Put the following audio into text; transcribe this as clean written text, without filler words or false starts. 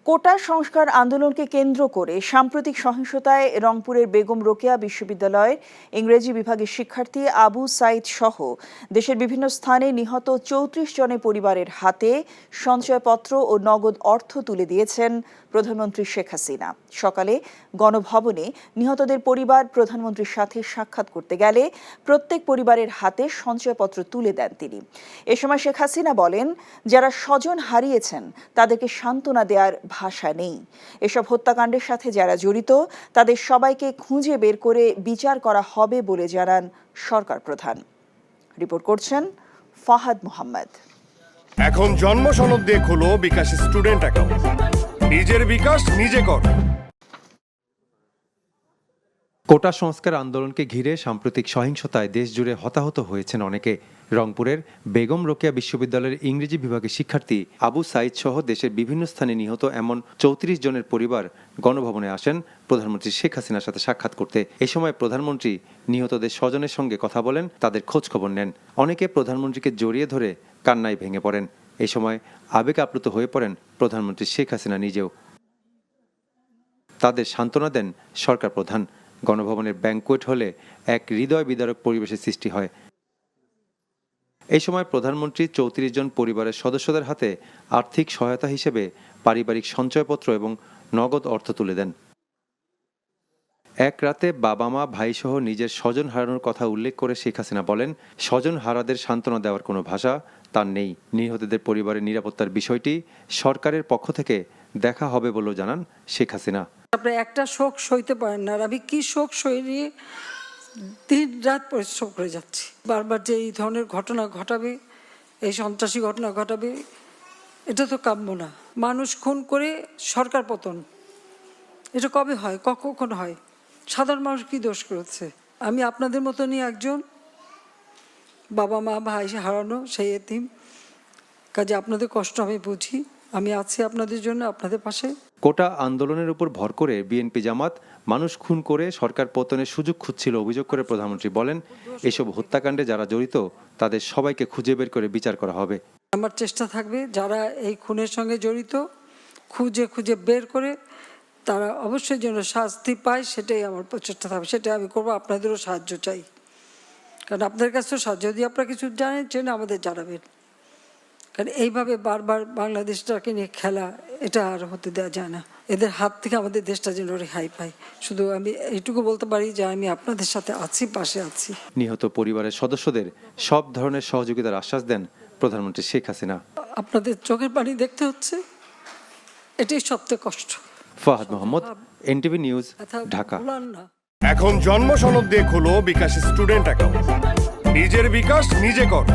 কোটা সংস্কার আন্দোলনকে কেন্দ্র করে সাম্প্রতিক সহিংসতায় রংপুরের বেগম রোকেয়া বিশ্ববিদ্যালয়ের ইংরেজি বিভাগের শিক্ষার্থী আবু সাইদ সহ দেশের বিভিন্ন স্থানে নিহত ৩৪ জনের পরিবারের হাতে সঞ্চয়পত্র ও নগদ অর্থ তুলে দিয়েছেন প্রধানমন্ত্রী শেখ হাসিনা। সকালে গণভবনে নিহতদের পরিবার প্রধানমন্ত্রীর সাথে সাক্ষাৎ করতে গেলে প্রত্যেক পরিবারের হাতে সঞ্চয়পত্র তুলে দেন তিনি। এ সময় শেখ হাসিনা বলেন, যারা স্বজন হারিয়েছেন তাদেরকে সান্ত্বনা দেওয়ার ভাষা নেই। এসব হত্যাকাণ্ডের সাথে যারা জড়িত তাদের সবাইকে খুঁজে বের করে বিচার করা হবে বলে জানান সরকার প্রধান। রিপোর্ট করছেন ফাহাদ মোহাম্মদ। এখন জন্ম সনদ দিয়ে খোলো বিকাশ স্টুডেন্ট অ্যাকাউন্ট। নিজের বিকাশ নিজে কর। কোটা সংস্কার আন্দোলনকে ঘিরে সাম্প্রতিক সহিংসতায় দেশ জুড়ে হতাহত হয়েছেন অনেকে। রংপুরের বেগম রোকেয়া বিশ্ববিদ্যালয়ের ইংরেজি বিভাগের শিক্ষার্থী আবু সাইদ সহ দেশের বিভিন্ন স্থানে নিহত এমন ৩৪ জনের পরিবার গণভবনে আসেন প্রধানমন্ত্রী শেখ হাসিনার সাথে সাক্ষাৎ করতে। এ সময় প্রধানমন্ত্রী নিহতদের স্বজনের সঙ্গে কথা বলেন, তাদের খোঁজ খবর নেন। অনেকে প্রধানমন্ত্রীকে জড়িয়ে ধরে কান্নায় ভেঙে পড়েন। এই সময় আবেগ আপ্লুত হয়ে পড়েন প্রধানমন্ত্রী শেখ হাসিনা নিজেও। তাদের সান্ত্বনা দেন সরকার প্রধান। গণভবনের ব্যাংকুয়েট হলে এক হৃদয় বিদারক পরিবেশের সৃষ্টি হয়। এই সময় প্রধানমন্ত্রী ৩৪ জন পরিবারের সদস্যদের হাতে আর্থিক সহায়তা হিসেবে পারিবারিক সঞ্চয়পত্র এবং নগদ অর্থ তুলে দেন। এক রাতে বাবা মা ভাইসহ নিজের স্বজন হারানোর কথা উল্লেখ করে শেখ হাসিনা বলেন, স্বজন হারাদের সান্ত্বনা দেওয়ার কোনো ভাষা তার নেই। নিহতদের পরিবারের নিরাপত্তার বিষয়টি সরকারের পক্ষ থেকে দেখা হবে বলেও জানান শেখ হাসিনা। আপনারা একটা শোক সইতে পারেন না, আর আমি কি শোক সইয়ে দিন রাত পরিশ্রম করে যাচ্ছি। বারবার যে এই ধরনের ঘটনা ঘটাবে, এই সন্ত্রাসী ঘটনা ঘটাবে, এটা তো কাম্য না। মানুষ খুন করে সরকার পতন, এটা কবে হয়, কখন হয়? সাধারণ মানুষ কি দোষ করেছে? আমি আপনাদের মতনই একজন, বাবা মা ভাই হারানো সেই এতিম। কাজে আপনাদের কষ্ট আমি বুঝি, আমি আছি আপনাদের জন্য, আপনাদের পাশে। কোটা আন্দোলনের উপর ভর করে বিএনপি জামাত মানুষ খুন করে সরকার পতনের সুযোগ খুঁজছিল অভিযোগ করে প্রধানমন্ত্রী বলেন, এসব হত্যাকাণ্ডে যারা জড়িত তাদের সবাইকে খুঁজে বের করে বিচার করা হবে। আমার চেষ্টা থাকবে যারা এই খুনের সঙ্গে জড়িত খুঁজে বের করে তারা অবশ্যই যেন শাস্তি পায়, সেটাই আমার প্রচেষ্টা থাকবে। সেটাই আমি করবো। আপনাদেরও সাহায্য চাই, কারণ আপনাদের কাছেও সাহায্য, যদি আপনারা কিছু জানেন আমাদের জানাবেন। কারণ এইভাবে বারবার বাংলাদেশটাকে নিয়ে খেলা, এটা আর হতে দেওয়া যায় না। এদের হাত থেকে আমাদের দেশটা যেন রেহাই পায়। শুধু আমি এইটুকু বলতে পারি যে আমি আপনাদের সাথে আছি, পাশে আছি। নিহত পরিবারের সদস্যদের সব ধরনের সহযোগিতার আশ্বাস দেন প্রধানমন্ত্রী শেখ হাসিনা। আপনাদের চোখের পানি দেখতে হচ্ছে, এটাই সবচেয়ে কষ্ট। Fahad Mohammad, NTV news, Dhaka. এখন জন্ম সনদ দিয়ে খোলো বিকাশ স্টুডেন্ট অ্যাকাউন্ট। নিজের বিকাশ নিজে কর।